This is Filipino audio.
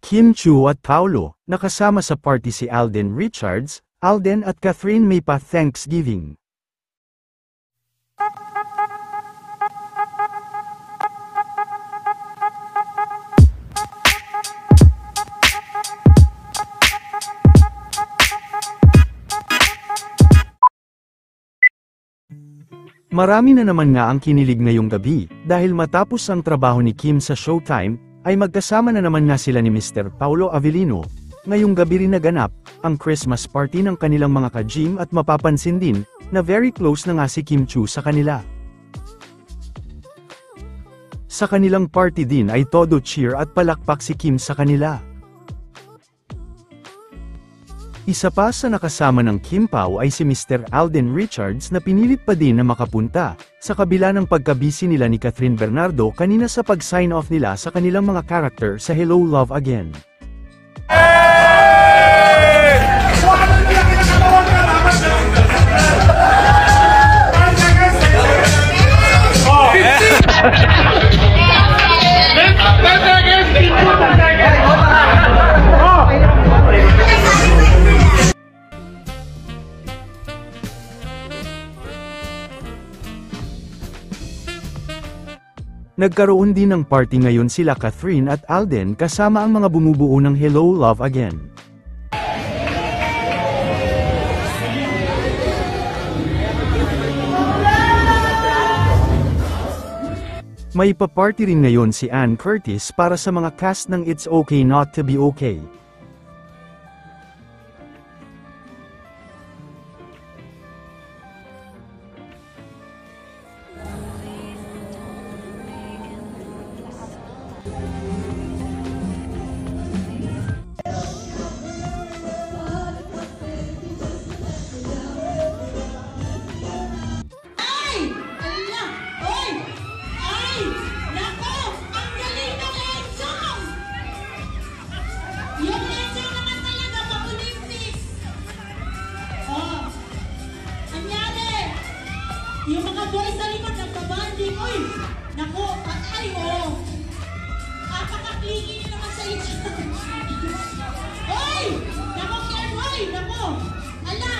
Kim Chiu at Paolo, nakasama sa party si Alden Richards. Alden at Catherine may pa-Thanksgiving. Marami na naman nga ang kinilig ngayong gabi, dahil matapos ang trabaho ni Kim sa Showtime, ay magkasama na naman nga sila ni Mr. Paolo Avellino. Ngayong gabi rin naganap, ang Christmas party ng kanilang mga ka-gym at mapapansin din, na very close na nga si Kim Chiu sa kanila. Sa kanilang party din ay todo cheer at palakpak si Kim sa kanila. Isa pa sa nakasama ng Kim Pao ay si Mr. Alden Richards na pinilit pa din na makapunta, sa kabila ng pagkabisi nila ni Catherine Bernardo kanina sa pag-sign off nila sa kanilang mga character sa Hello Love Again. Nagkaroon din ng party ngayon sila Catherine at Alden kasama ang mga bumubuo ng Hello Love Again. May pa-party rin ngayon si Ann Curtis para sa mga cast ng It's Okay Not to Be Okay. Yung mga boys sa likod nagpabanding, oy! Naku, patay, oh! Kapakaklingi nyo naman sa inyo. Oy! Naku, Ken, oy! Naku! Ala,